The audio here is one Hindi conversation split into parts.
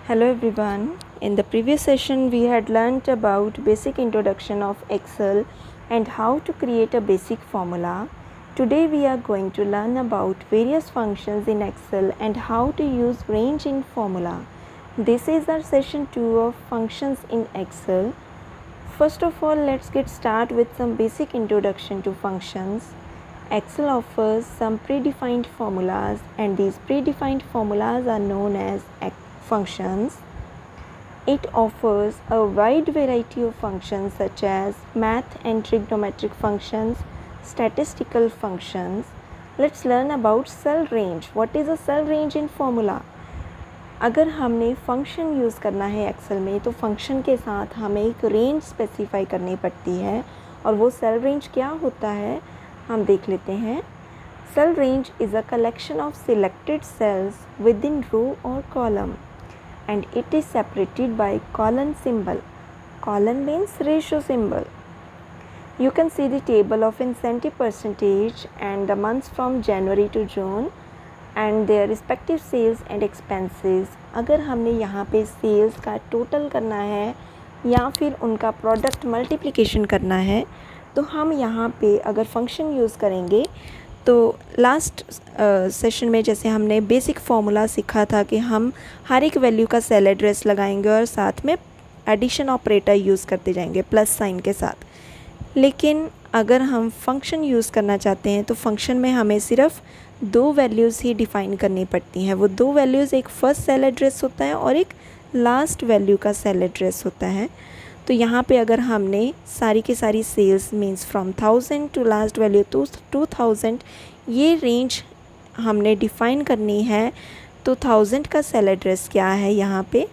Hello everyone. In the previous session we had learnt about basic introduction of Excel and how to create a basic formula. Today we are going to learn about various functions in Excel and how to use range in formula. This is our session 2 of functions in Excel. First of all, let's get started with some basic introduction to functions. Excel offers some predefined formulas and these predefined formulas are known as functions. It offers a wide variety of functions such as math and trigonometric functions, statistical functions. Let's learn about cell range. What is a cell range in formula? अगर हमने फंक्शन यूज़ करना है एक्सेल में तो फंक्शन के साथ हमें एक रेंज स्पेसिफाई करनी पड़ती है और वो सेल रेंज क्या होता है हम देख लेते हैं. Cell range is a collection of selected cells within row or column and it is separated by colon symbol. Colon means ratio symbol. You can see the table of incentive percentage and the months from January to June and their respective sales and expenses. अगर हमने यहाँ पे सेल्स का टोटल करना है या फिर उनका प्रोडक्ट मल्टीप्लिकेशन करना है तो हम यहाँ पे अगर फंक्शन यूज़ करेंगे तो लास्ट सेशन में जैसे हमने बेसिक फार्मूला सीखा था कि हम हर एक वैल्यू का सेल एड्रेस लगाएंगे और साथ में एडिशन ऑपरेटर यूज़ करते जाएंगे प्लस साइन के साथ. लेकिन अगर हम फंक्शन यूज़ करना चाहते हैं तो फंक्शन में हमें सिर्फ दो वैल्यूज़ ही डिफ़ाइन करनी पड़ती हैं. वो दो वैल्यूज़ एक फ़र्स्ट सेल एड्रेस होता है और एक लास्ट वैल्यू का सेल एड्रेस होता है. तो यहाँ पे अगर हमने सारी की सारी cells means from 1000 to last value to 2000 ये रेंज हमने डिफ़ाइन करनी है. तो 1000 का सेल एड्रेस क्या है यहाँ पे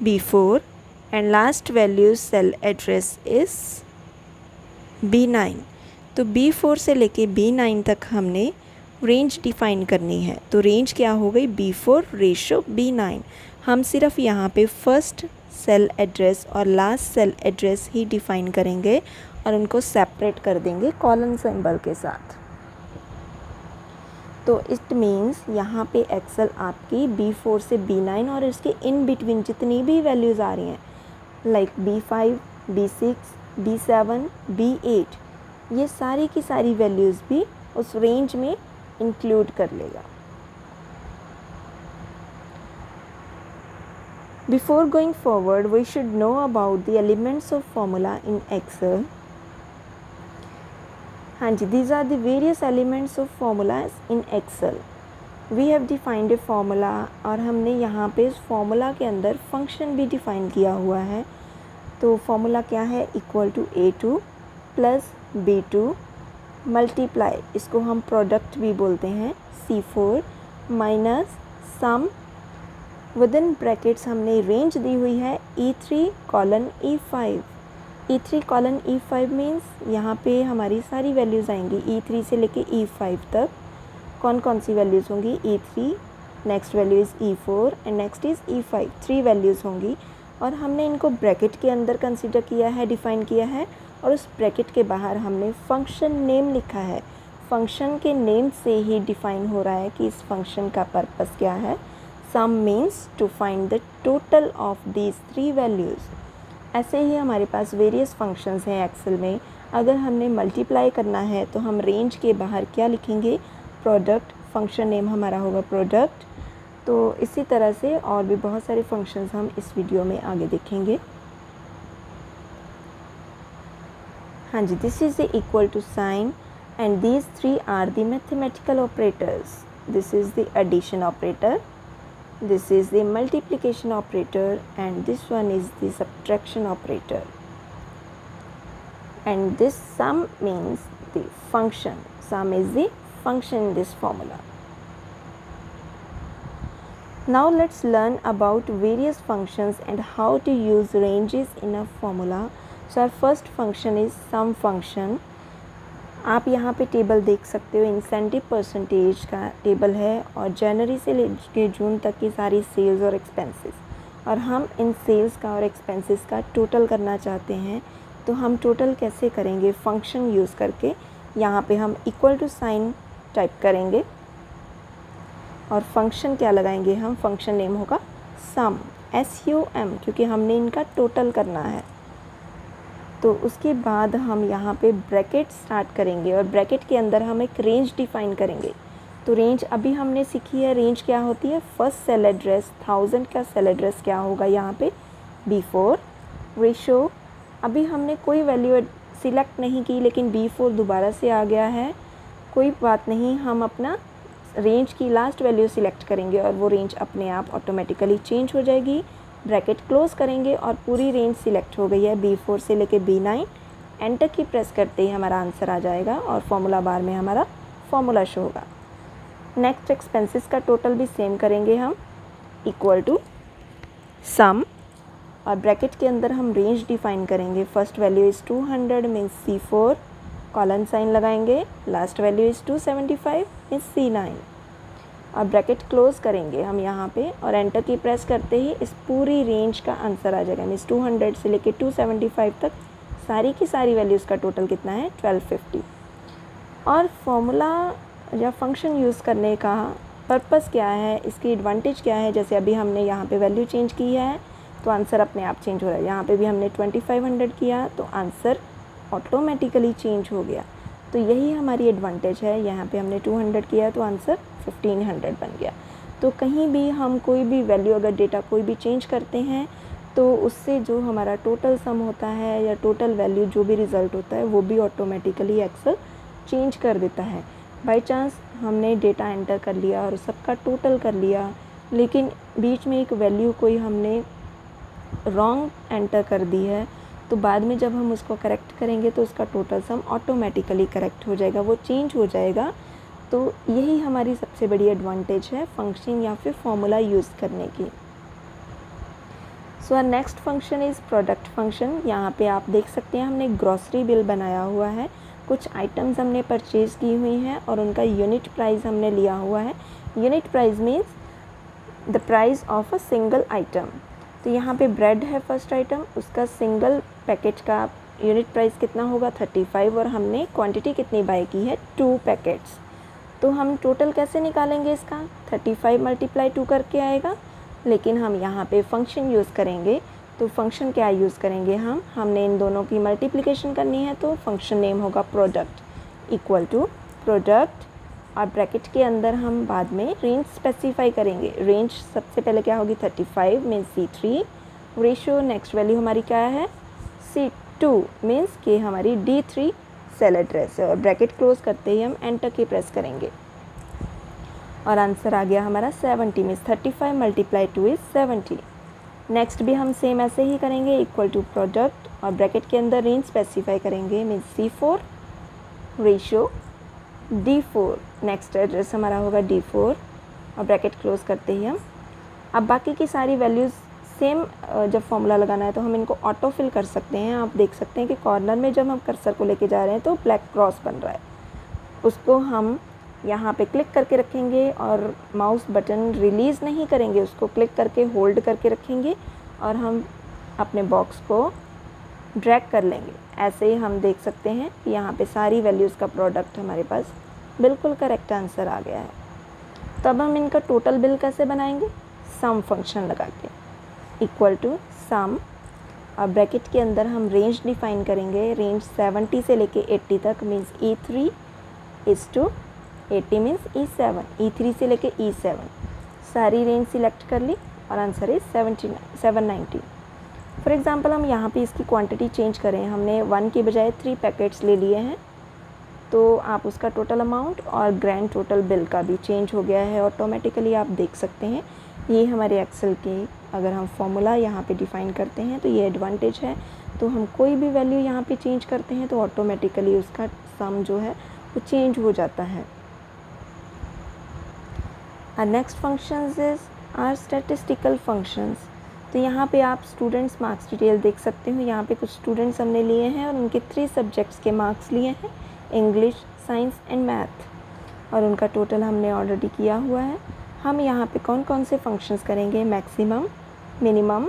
B4 and last value cell address is B9. तो B4 से लेके B9 तक हमने रेंज डिफ़ाइन करनी है. तो रेंज क्या हो गई B4 रेशो B9. हम सिर्फ यहाँ पे फर्स्ट सेल एड्रेस और लास्ट सेल एड्रेस ही डिफ़ाइन करेंगे और उनको सेपरेट कर देंगे कॉलन सिंबल के साथ. तो इट मीन्स यहाँ पे एक्सेल आपकी B4 से B9 और इसके इन बिटवीन जितनी भी वैल्यूज़ आ रही हैं like B5, B6, B7, B8 ये सारी की सारी वैल्यूज़ भी उस रेंज में इंक्लूड कर लेगा. Before going forward, we should know about the elements of formula in Excel. हाँ जी, these are the various elements of formulas in Excel. We have defined a formula और हमने यहाँ पे इस formula के अंदर function भी define किया हुआ है. तो formula क्या है equal to A2 plus B2 multiply इसको हम product भी बोलते हैं C4 minus sum within brackets हमने रेंज दी हुई है E3 colon E5. E3 colon E5 means यहाँ पे हमारी सारी वैल्यूज़ आएंगी E3 से लेके E5 तक. कौन कौन सी वैल्यूज़ होंगी E3 next value is E4 and next is E5. 3 values होंगी और हमने इनको ब्रैकेट के अंदर कंसिडर किया है डिफ़ाइन किया है और उस ब्रैकेट के बाहर हमने फंक्शन नेम लिखा है. फंक्शन के नेम से ही डिफ़ाइन हो रहा है कि इस फंक्शन का पर्पस क्या है. Sum means to find the total of these 3 values. ऐसे ही हमारे पास वेरियस फंक्शंस हैं एक्सेल में. अगर हमने मल्टीप्लाई करना है तो हम रेंज के बाहर क्या लिखेंगे प्रोडक्ट. फंक्शन नेम हमारा होगा प्रोडक्ट. तो इसी तरह से और भी बहुत सारे फंक्शंस हम इस वीडियो में आगे देखेंगे. हाँ जी, this is the equal to sign and these 3 are the mathematical operators. This is the addition operator, this is the multiplication operator and this one is the subtraction operator and this sum means the function. Sum is the function in this formula. Now let's learn about various functions and how to use ranges in a formula. So our first function is sum function. आप यहाँ पे टेबल देख सकते हो इंसेंटिव परसेंटेज का टेबल है और जनवरी से लेकर जून तक की सारी सेल्स और एक्सपेंसेस और हम इन सेल्स का और एक्सपेंसेस का टोटल करना चाहते हैं. तो हम टोटल कैसे करेंगे फंक्शन यूज़ करके. यहाँ पे हम इक्वल टू साइन टाइप करेंगे और फंक्शन क्या लगाएंगे हम. फंक्शन नेम होगा सम, SUM, क्योंकि हमने इनका टोटल करना है। तो उसके बाद हम यहाँ पे ब्रैकेट स्टार्ट करेंगे और ब्रैकेट के अंदर हम एक रेंज डिफ़ाइन करेंगे। तो रेंज अभी हमने सीखी है, रेंज क्या होती है, फर्स्ट सेल एड्रेस 1000 का सेल एड्रेस क्या होगा यहाँ पे B4 रेशो। अभी हमने कोई वैल्यू सिलेक्ट नहीं की लेकिन B4 दोबारा से आ गया है, कोई बात नहीं, हम अपना रेंज की लास्ट वैल्यू सिलेक्ट करेंगे और वो रेंज अपने आप ऑटोमेटिकली चेंज हो जाएगी। ब्रैकेट क्लोज करेंगे और पूरी रेंज सिलेक्ट हो गई है B4 से लेके B9। एंटर की प्रेस करते ही हमारा आंसर आ जाएगा और फॉर्मूला बार में हमारा फॉर्मूला शो होगा। नेक्स्ट एक्सपेंसेस का टोटल भी सेम करेंगे हम, इक्वल टू सम, और ब्रैकेट के अंदर हम रेंज डिफाइन करेंगे। First value is 200 means C4, colon sign लगाएंगे, last value is 275 means C9 और ब्रैकेट क्लोज करेंगे हम यहाँ पे और एंटर की प्रेस करते ही इस पूरी रेंज का आंसर आ जाएगा। मीन्स 200 से लेके 275 तक सारी की सारी वैल्यूज़ का टोटल कितना है 1250। और फॉर्मूला या फंक्शन यूज़ करने का पर्पस क्या है, इसकी एडवांटेज क्या है, जैसे अभी हमने यहाँ पे वैल्यू चेंज की है तो आंसर अपने आप चेंज हो रहा है। यहाँ पे भी हमने 2500 किया तो आंसर ऑटोमेटिकली चेंज हो गया। तो यही हमारी एडवांटेज है। यहाँ पे हमने 200 किया तो आंसर 1500 बन गया। तो कहीं भी हम कोई भी वैल्यू, अगर डेटा कोई भी चेंज करते हैं तो उससे जो हमारा टोटल सम होता है या टोटल वैल्यू जो भी रिज़ल्ट होता है वो भी ऑटोमेटिकली एक्सेल चेंज कर देता है। बाय चांस हमने डेटा एंटर कर लिया और सबका टोटल कर लिया, लेकिन बीच में एक वैल्यू कोई हमने रॉन्ग एंटर कर दी है, तो बाद में जब हम उसको करेक्ट करेंगे तो उसका टोटल सम ऑटोमेटिकली करेक्ट हो जाएगा, वो चेंज हो जाएगा। तो यही हमारी सबसे बड़ी एडवांटेज है फंक्शन या फिर फॉर्मूला यूज़ करने की। So next function is product function. यहाँ पे आप देख सकते हैं हमने ग्रॉसरी बिल बनाया हुआ है, कुछ आइटम्स हमने परचेज़ की हुई हैं और उनका यूनिट प्राइस हमने लिया हुआ है। Unit price means the price of a single item. तो यहाँ पे ब्रेड है फर्स्ट आइटम, उसका सिंगल पैकेट का यूनिट प्राइस कितना होगा 35 और हमने क्वांटिटी कितनी बाय की है 2 पैकेट्स। तो हम टोटल कैसे निकालेंगे इसका, 35 × 2 करके आएगा, लेकिन हम यहाँ पे फंक्शन यूज़ करेंगे। तो फंक्शन क्या यूज़ करेंगे हमने इन दोनों की मल्टीप्लिकेशन करनी है, तो फंक्शन नेम होगा प्रोडक्ट, इक्वल टू प्रोडक्ट और ब्रैकेट के अंदर हम बाद में रेंज स्पेसिफाई करेंगे। रेंज सबसे पहले क्या होगी 35 means C3 ratio, next value हमारी क्या है C2 मीन्स कि हमारी D3 सेल एड्रेस है और ब्रैकेट क्लोज करते ही हम एंटर की प्रेस करेंगे और आंसर आ गया हमारा 70 मीन्स 35 × 2 इज़ 70। नेक्स्ट भी हम सेम ऐसे ही करेंगे, इक्वल टू प्रोडक्ट और ब्रैकेट के अंदर रेंज स्पेसिफाई करेंगे means C4 ratio D4, next address हमारा होगा D4 और ब्रैकेट क्लोज करते ही हम अब बाकी की सारी वैल्यूज़ सेम, जब फॉर्मूला लगाना है तो हम इनको ऑटो फिल कर सकते हैं। आप देख सकते हैं कि कॉर्नर में जब हम कर्सर को लेके जा रहे हैं तो ब्लैक क्रॉस बन रहा है, उसको हम यहाँ पे क्लिक करके रखेंगे और माउस बटन रिलीज़ नहीं करेंगे, उसको क्लिक करके होल्ड करके रखेंगे और हम अपने बॉक्स को ड्रैग कर लेंगे। ऐसे ही हम देख सकते हैं कि यहाँ पे सारी वैल्यूज़ का प्रोडक्ट हमारे पास बिल्कुल करेक्ट आंसर आ गया है। तब हम इनका टोटल बिल कैसे बनाएंगे, सम फंक्शन लगा के, इक्वल टू सम और ब्रैकेट के अंदर हम रेंज डिफाइन करेंगे। रेंज 70 से लेके 80 तक means E3 is to 80 means E7, E3 से लेके E7 सारी रेंज सिलेक्ट कर ली और आंसर इज़ 790। फॉर एग्ज़ाम्पल हम यहाँ पे इसकी क्वांटिटी चेंज करें, हमने 1 की बजाय 3 पैकेट्स ले लिए हैं, तो आप उसका टोटल अमाउंट और ग्रैंड टोटल बिल का भी चेंज हो गया है ऑटोमेटिकली, आप देख सकते हैं। ये हमारे एक्सेल की अगर हम फॉर्मूला यहाँ पे डिफ़ाइन करते हैं तो ये एडवांटेज है। तो हम कोई भी वैल्यू यहाँ पे चेंज करते हैं तो ऑटोमेटिकली उसका सम जो है वो चेंज हो जाता है। Next functions is are statistical functions. तो यहाँ पे आप स्टूडेंट्स मार्क्स डिटेल देख सकते हो। यहाँ पे कुछ स्टूडेंट्स हमने लिए हैं और उनके 3 सब्जेक्ट्स के मार्क्स लिए हैं, इंग्लिश, साइंस एंड मैथ, और उनका टोटल हमने ऑलरेडी किया हुआ है। हम यहाँ पे कौन कौन से फंक्शंस करेंगे, maximum, minimum,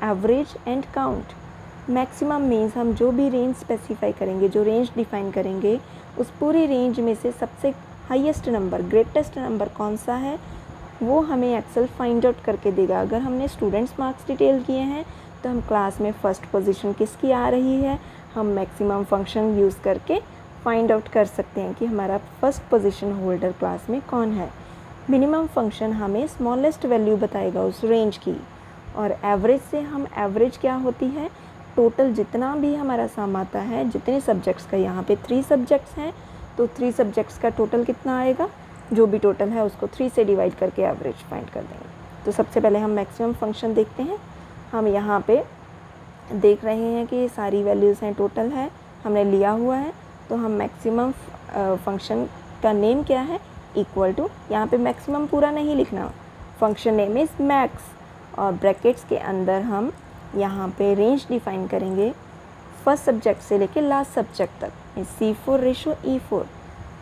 average and count. Maximum means हम जो भी रेंज स्पेसिफाई करेंगे, जो रेंज डिफाइन करेंगे, उस पूरी रेंज में से सबसे हाईएस्ट नंबर, ग्रेटेस्ट नंबर कौन सा है वो हमें एक्सेल फाइंड आउट करके देगा। अगर हमने स्टूडेंट्स मार्क्स डिटेल किए हैं तो हम क्लास में फ़र्स्ट पोजीशन किसकी आ रही है, हम मैक्सिमम फंक्शन यूज़ करके फाइंड आउट कर सकते हैं कि हमारा फर्स्ट पोजीशन होल्डर क्लास में कौन है। मिनिमम फंक्शन हमें स्मॉलेस्ट वैल्यू बताएगा उस रेंज की, और एवरेज से हम एवरेज क्या होती है, टोटल जितना भी हमारा सम आता है, जितने सब्जेक्ट्स का, यहाँ पे 3 सब्जेक्ट्स हैं तो 3 सब्जेक्ट्स का टोटल कितना आएगा, जो भी टोटल है उसको 3 से डिवाइड करके एवरेज फाइंड कर देंगे। तो सबसे पहले हम मैक्सिमम फंक्शन देखते हैं। हम यहाँ पे देख रहे हैं कि सारी वैल्यूज़ हैं, टोटल है, हमने लिया हुआ है। तो हम मैक्सिमम फंक्शन का नेम क्या है, इक्वल टू, यहाँ पे मैक्सिमम पूरा नहीं लिखना, फंक्शन नेम इज़ मैक्स, और ब्रैकेट्स के अंदर हम यहाँ पे रेंज डिफाइन करेंगे फर्स्ट सब्जेक्ट से लेके लास्ट सब्जेक्ट तक, C4 रेशो E4।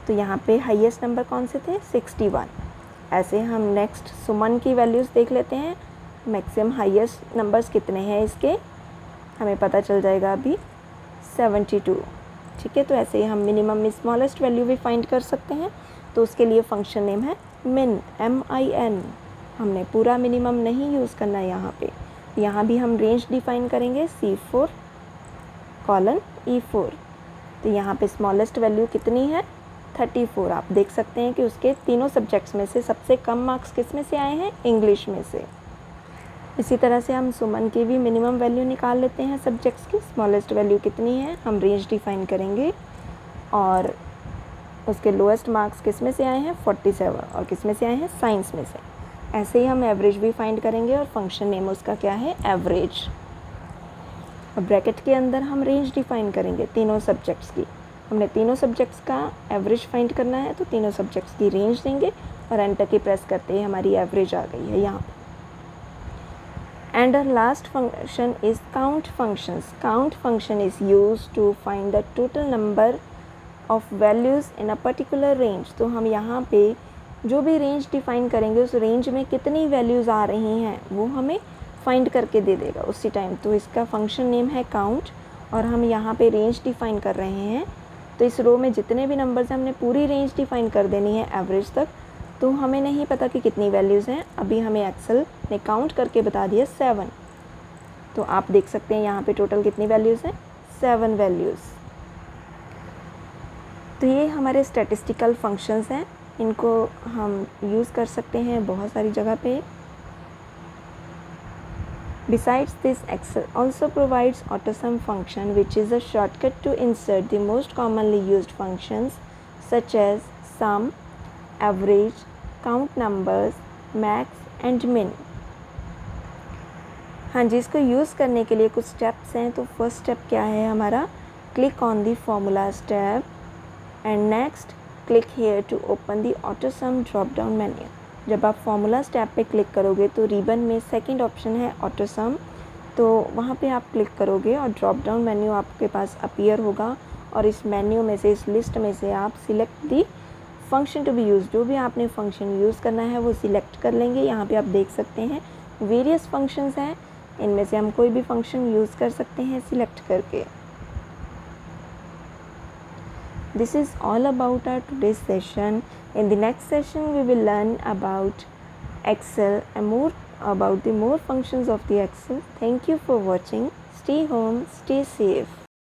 तो यहाँ पे हाईएस्ट नंबर कौन से थे, 61। ऐसे हम नेक्स्ट सुमन की वैल्यूज़ देख लेते हैं, मैक्सिमम हाईएस्ट नंबर्स कितने हैं इसके, हमें पता चल जाएगा अभी, 72। ठीक है, तो ऐसे ही हम मिनिमम स्मॉलेस्ट वैल्यू भी फाइंड कर सकते हैं। तो उसके लिए फंक्शन नेम है min, MIN। हमने पूरा मिनिमम नहीं यूज़ करना है यहाँ पे। यहाँ भी हम रेंज डिफाइन करेंगे C4 कॉलन E4। तो यहाँ पे स्मॉलेस्ट वैल्यू कितनी है, 34। आप देख सकते हैं कि उसके तीनों सब्जेक्ट्स में से सबसे कम मार्क्स किस में से आए हैं, इंग्लिश में से। इसी तरह से हम सुमन की भी मिनिमम वैल्यू निकाल लेते हैं सब्जेक्ट्स की, स्मॉलेस्ट वैल्यू कितनी है, हम रेंज डिफाइन करेंगे, और उसके लोएस्ट मार्क्स किस में से आए हैं, 47, और किस में से आए हैं, साइंस में से। ऐसे ही हम एवरेज भी फाइंड करेंगे, और फंक्शन नेम उसका क्या है, एवरेज। और ब्रैकेट के अंदर हम रेंज डिफाइन करेंगे तीनों सब्जेक्ट्स की। हमने तीनों सब्जेक्ट्स का एवरेज फाइंड करना है, तो तीनों सब्जेक्ट्स की रेंज देंगे, और एंटर की प्रेस करते ही हमारी एवरेज आ गई है यहाँ पे। And our last function is count functions. Count function is used to find the total number of values in a particular range. तो हम यहाँ पे जो भी रेंज डिफाइन करेंगे उस रेंज में कितनी वैल्यूज़ आ रही हैं वो हमें फाइंड करके दे देगा उसी टाइम। तो इसका फंक्शन नेम है काउंट, और हम यहाँ पे रेंज डिफाइन कर रहे हैं। तो इस रो में जितने भी नंबर्स हैं हमने पूरी रेंज डिफाइन कर देनी है एवरेज तक। तो हमें नहीं पता कि कितनी वैल्यूज़ हैं, अभी हमें एक्सेल ने काउंट करके बता दिया 7। तो आप देख सकते हैं यहाँ पे टोटल कितनी वैल्यूज़ हैं, 7 वैल्यूज़। तो ये हमारे स्टैटिस्टिकल फंक्शंस हैं, इनको हम यूज़ कर सकते हैं बहुत सारी जगह पे। Besides this, Excel also provides AutoSum function, which is a shortcut to insert the most commonly used functions such as sum, average, count numbers, max and min। हाँ जी, इसको यूज़ करने के लिए कुछ स्टेप्स हैं। तो फर्स्ट स्टेप क्या है हमारा, click on the formulas tab, and next click here to open the AutoSum drop down menu. जब आप फॉर्मूलाज टैब पे क्लिक करोगे तो रिबन में सेकंड ऑप्शन है AutoSum, तो वहाँ पे आप क्लिक करोगे और ड्रॉप डाउन मेन्यू आपके पास अपीयर होगा, और इस मेन्यू में से, इस लिस्ट में से आप select the function to be use, जो भी आपने फंक्शन यूज़ करना है वो सिलेक्ट कर लेंगे। यहाँ पे आप देख सकते हैं वेरियस फंक्शंस हैं, इनमें से हम कोई भी फंक्शन यूज़ कर सकते हैं सिलेक्ट करके। This is all about our today's session. In the next session we will learn about Excel and more about the more functions of the Excel. Thank you for watching. Stay home, stay safe.